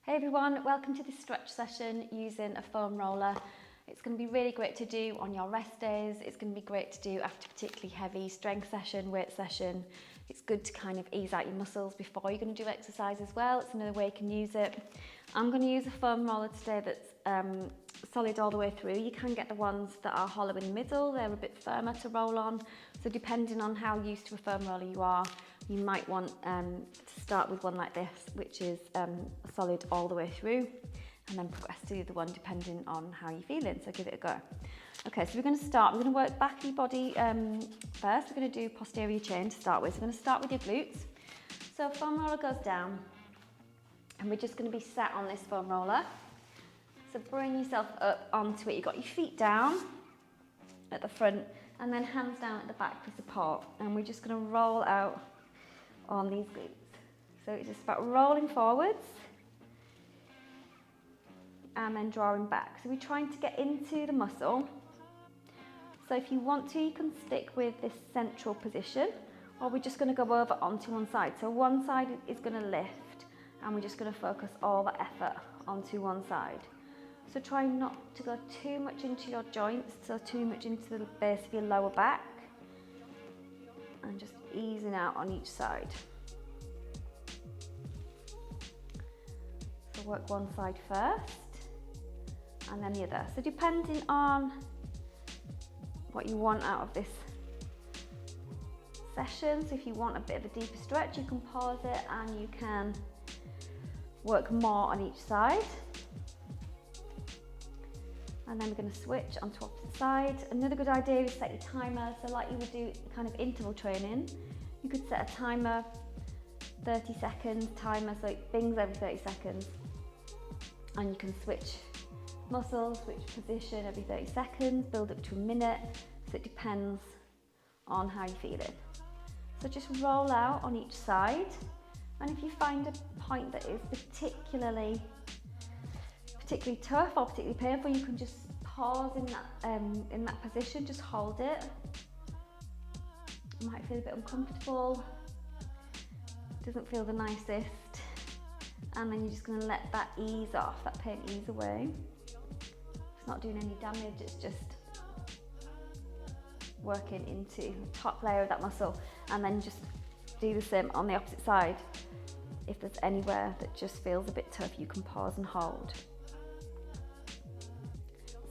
Hey everyone, welcome to this stretch session using a foam roller. It's going to be really great to do on your rest days. It's going to be great to do after a particularly heavy strength session, weight session. It's good to kind of ease out your muscles before you're going to do exercise as well. It's another way you can use it. I'm going to use a foam roller today that's solid all the way through. You can get the ones that are hollow in the middle. They're a bit firmer to roll on. So depending on how used to a foam roller you are, you might want to start with one like this, which is solid all the way through, and then progress to the other one depending on how you're feeling, so give it a go. Okay, so we're going to start, we're going to work back of your body first. We're going to do posterior chain to start with. So we're going to start with your glutes. So foam roller goes down, and we're just going to be sat on this foam roller. So bring yourself up onto it. You've got your feet down at the front, and then hands down at the back for support. And we're just going to roll out on these glutes. So it's just about rolling forwards and then drawing back. So we're trying to get into the muscle. So if you want to, you can stick with this central position, or we're just going to go over onto one side. So one side is going to lift, and we're just going to focus all the effort onto one side. So try not to go too much into your joints, so too much into the base of your lower back, and just easing out on each side. So work one side first and then the other. So depending on what you want out of this session, so if you want a bit of a deeper stretch, you can pause it and you can work more on each side. And then we're going to switch onto opposite side. Another good idea is set your timer. So like you would do kind of interval training, you could set a timer, 30 seconds timer, so it bings every 30 seconds. And you can switch muscles, switch position every 30 seconds, build up to a minute. So it depends on how you're feeling. So just roll out on each side. And if you find a point that is particularly tough or particularly painful, you can just pause in that position, just hold it. You might feel a bit uncomfortable, doesn't feel the nicest, and then you're just going to let that ease off, that pain ease away. It's not doing any damage, it's just working into the top layer of that muscle, and then just do the same on the opposite side. If there's anywhere that just feels a bit tough, you can pause and hold.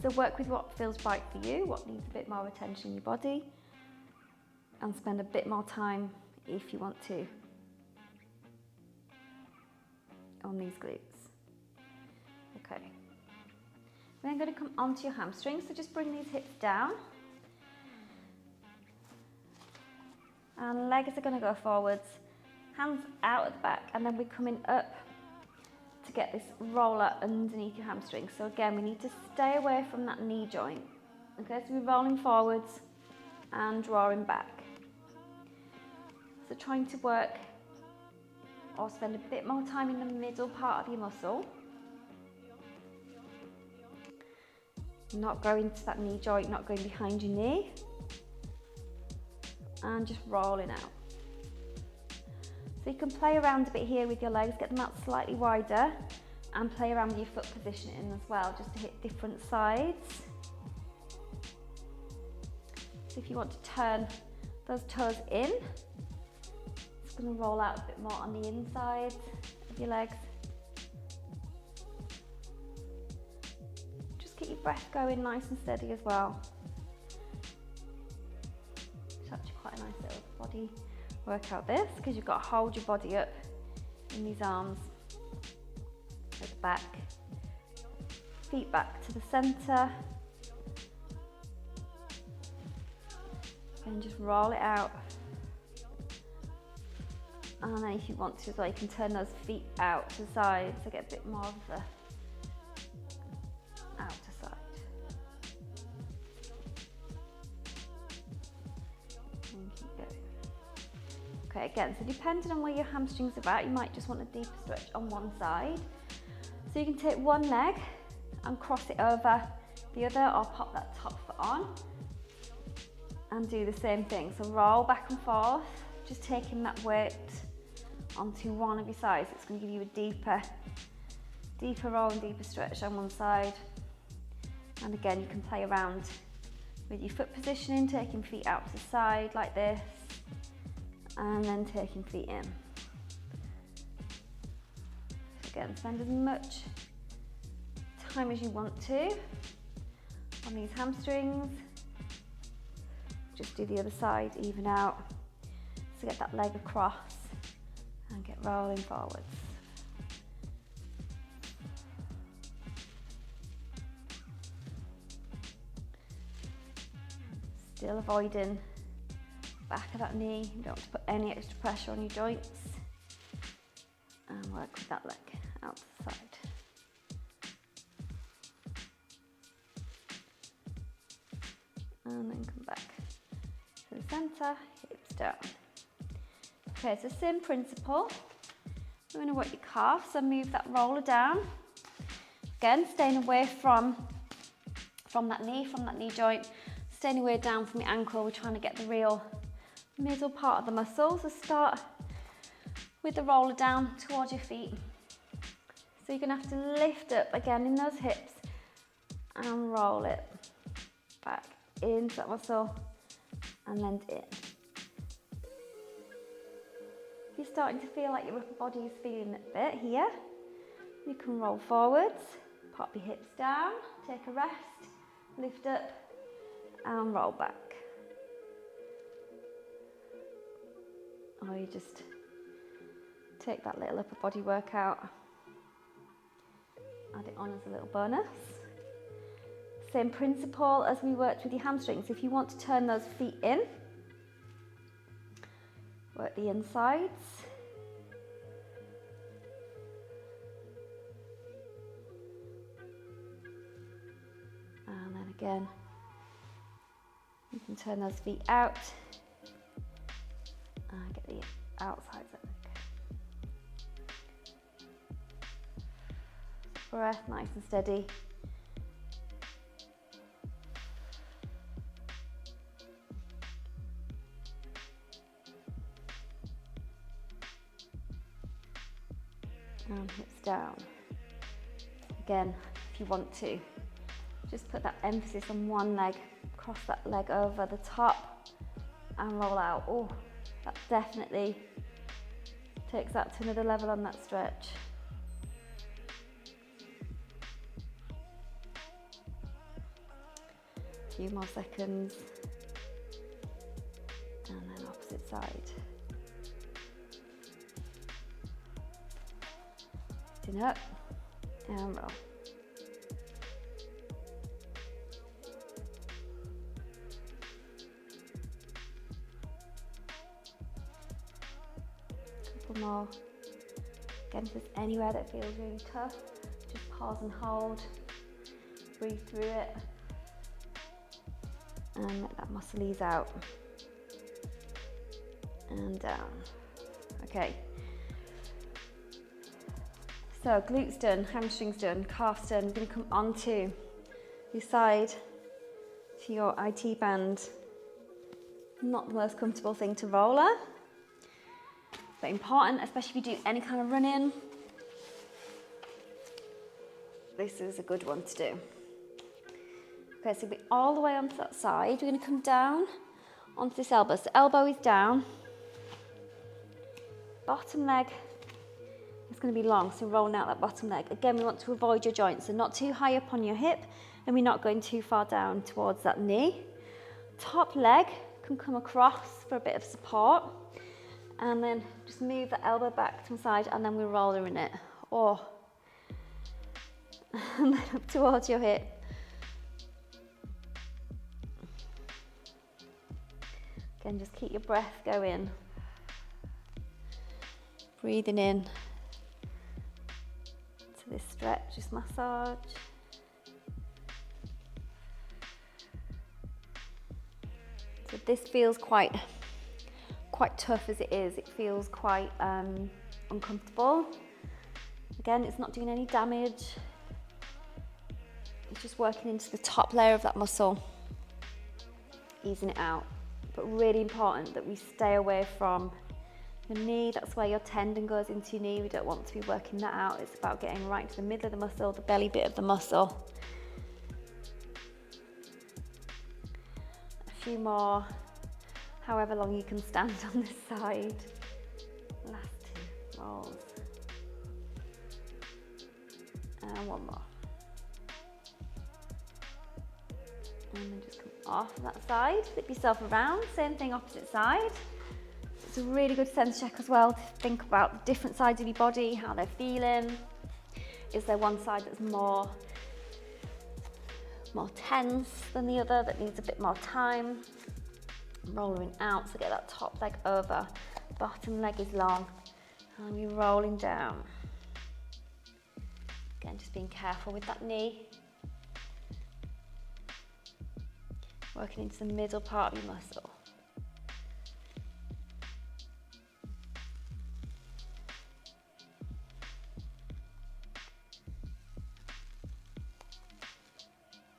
So work with what feels right for you, what needs a bit more attention in your body, and spend a bit more time, if you want to, on these glutes. Okay. We're then going to come onto your hamstrings, so just bring these hips down. And legs are going to go forwards, hands out at the back, and then we're coming up to get this roller underneath your hamstrings. So again, we need to stay away from that knee joint. Okay, so we're rolling forwards and drawing back. So trying to work or spend a bit more time in the middle part of your muscle. Not going to that knee joint, not going behind your knee. And just rolling out. So you can play around a bit here with your legs, get them out slightly wider, and play around with your foot positioning as well, just to hit different sides. So if you want to turn those toes in, it's going to roll out a bit more on the inside of your legs. Just keep your breath going nice and steady as well. It's actually quite a nice little body workout this, because you've got to hold your body up in these arms at the back, feet back to the center, and just roll it out. And then if you want to as well, you can turn those feet out to the side, so get a bit more of the out to side. And keep going. Okay, again, so depending on where your hamstrings are at, you might just want a deeper stretch on one side. So you can take one leg and cross it over the other, or pop that top foot on and do the same thing. So roll back and forth, just taking that weight onto one of your sides. It's going to give you a deeper Deeper roll and deeper stretch on one side. And again, you can play around with your foot positioning, taking feet out to the side like this, and then taking feet in. Again, spend as much time as you want to on these hamstrings. Just do the other side, even out. So get that leg across and get rolling forwards. Still avoiding back of that knee. You don't want to put any extra pressure on your joints. And work with that leg out to the side. And then come back to the centre, hips down. Okay, so same principle. We're going to work your calves, so move that roller down. Again, staying away from that knee joint, staying away down from your ankle. We're trying to get the real middle part of the muscle. So start with the roller down towards your feet. So you're going to have to lift up again in those hips and roll it back into that muscle and then in. If you're starting to feel like your upper body is feeling it a bit here, you can roll forwards, pop your hips down, take a rest, lift up and roll back. Or you just take that little upper body workout, add it on as a little bonus. Same principle as we worked with your hamstrings. If you want to turn those feet in, work the insides. And then again, you can turn those feet out and get the outside of the leg. Breath nice and steady. And hips down. Again, if you want to, just put that emphasis on one leg, cross that leg over the top and roll out. Oh, that definitely takes that to another level on that stretch. A few more seconds. And then opposite side. Lifting up and roll. Couple more. Again, if there's anywhere that feels really tough, just pause and hold. Breathe through it. And let that muscle ease out. And down. Okay. So glutes done, hamstrings done, calves done. I'm going to come onto your side to your IT band. Not the most comfortable thing to roller, but important, especially if you do any kind of running. This is a good one to do. Okay, so we're all the way onto that side. We're going to come down onto this elbow. So elbow is down. Bottom leg is going to be long, so rolling out that bottom leg. Again, we want to avoid your joints, so not too high up on your hip, and we're not going too far down towards that knee. Top leg can come across for a bit of support, and then just move the elbow back to the side, and then we're rolling it. Or and then up towards your hip. Again, just keep your breath going. Breathing in to this stretch, this massage. So this feels quite tough as it is. It feels quite uncomfortable. Again, it's not doing any damage. It's just working into the top layer of that muscle, easing it out. But really important that we stay away from Your knee, that's where your tendon goes into your knee. We don't want to be working that out. It's about getting right into the middle of the muscle, the belly bit of the muscle. A few more, however long you can stand on this side. Last 2 rolls. And one more. And then just come off that side, flip yourself around, same thing opposite side. It's a really good sense check as well to think about different sides of your body, how they're feeling. Is there one side that's more tense than the other, that needs a bit more time? Rolling out, so get that top leg over, bottom leg is long, and you're rolling down. Again, just being careful with that knee. Working into the middle part of your muscle.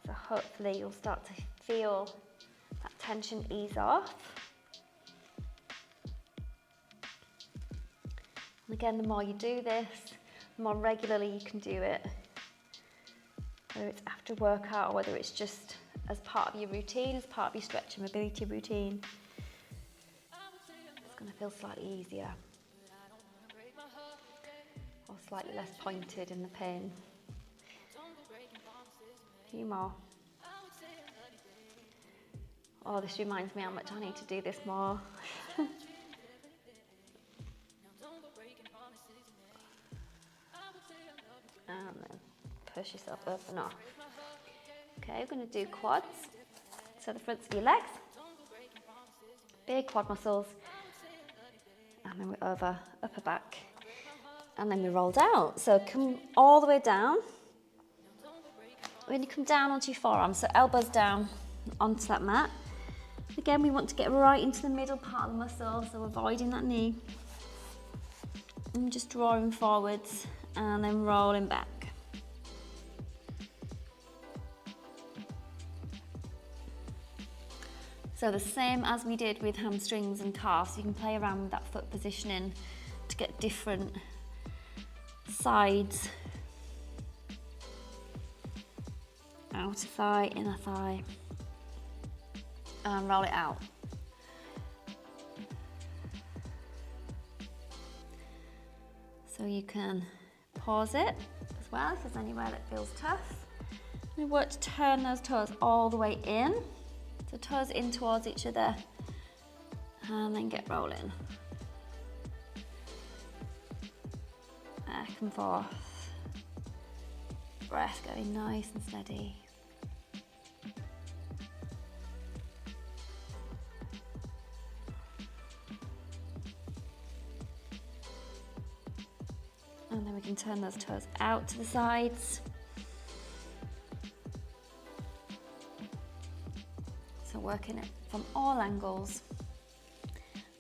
So hopefully you'll start to feel that tension ease off. And again, the more you do this, the more regularly you can do it. Whether it's after workout or whether it's just as part of your routine, as part of your stretch and mobility routine, it's going to feel slightly easier or slightly less pointed in the pain. A few more. Oh, this reminds me how much I need to do this more. And then push yourself up and off. Okay, we're going to do quads. So the fronts of your legs, big quad muscles, and then we're over upper back, and then we roll down. So come all the way down. When you come down onto your forearms, so elbows down onto that mat. Again, we want to get right into the middle part of the muscle, so avoiding that knee. And just drawing forwards and then rolling back. So the same as we did with hamstrings and calves, you can play around with that foot positioning to get different sides. Outer thigh, inner thigh, and roll it out. So you can pause it as well if there's anywhere that feels tough. We work to turn those toes all the way in. So toes in towards each other, and then get rolling. Back and forth. Breath going nice and steady. And then we can turn those toes out to the sides. So working it from all angles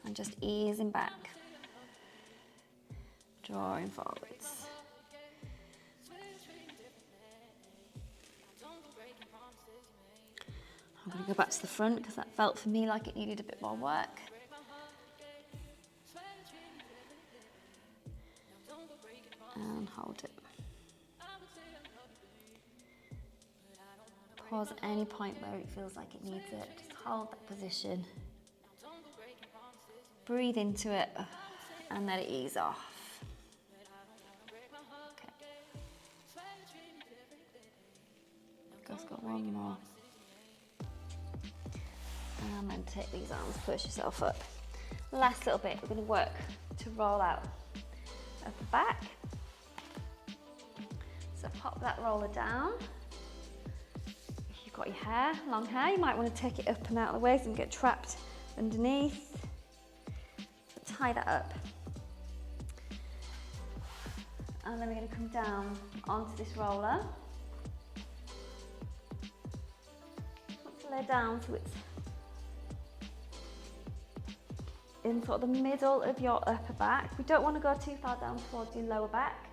and just easing back, drawing forwards. I'm going to go back to the front because that felt for me like it needed a bit more work. And hold it. Pause at any point where it feels like it needs it. Just hold that position. Breathe into it and let it ease off. Okay. Just got one more. And then take these arms, push yourself up. Last little bit, we're going to work to roll out upper back. So pop that roller down. Got your hair, long hair, you might want to take it up and out of the way so you don't get trapped underneath. So tie that up. And then we're going to come down onto this roller. Just want to lay down so it's in sort of the middle of your upper back. We don't want to go too far down towards your lower back.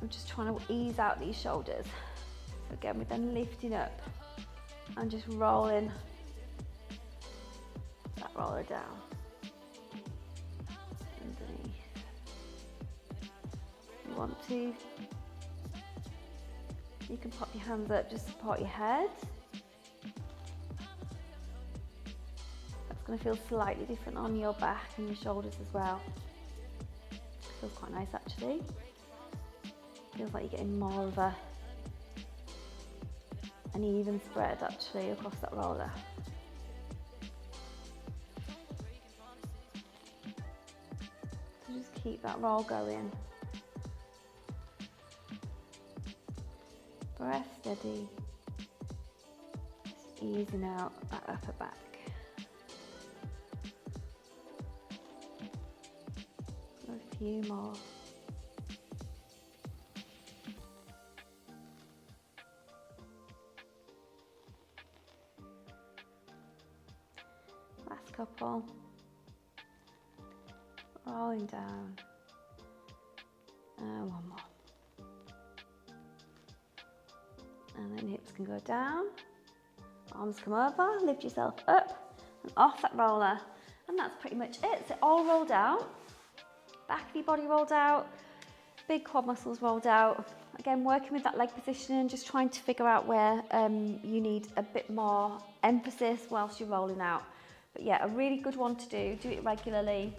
I'm just trying to ease out these shoulders. So again, we're then lifting up and just rolling that roller down. want to. You can pop your hands up, just support your head. That's going to feel slightly different on your back and your shoulders as well. Feels quite nice actually. Feels like you're getting more of an even spread actually across that roller. So just keep that roll going. Breath steady. Just easing out that upper back. A few more. Last couple. Rolling down. And one more. And then hips can go down. Arms come over, lift yourself up and off that roller. And that's pretty much it. So all rolled out. Back of your body rolled out. Big quad muscles rolled out. Again, working with that leg positioning, just trying to figure out where you need a bit more emphasis whilst you're rolling out. But yeah, a really good one to do. Do it regularly.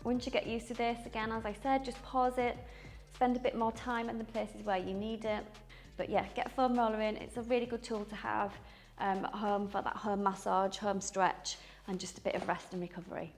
Once you get used to this, again, as I said, just pause it. Spend a bit more time in the places where you need it. But yeah, get a foam roller in. It's a really good tool to have at home for that home massage, home stretch, and just a bit of rest and recovery.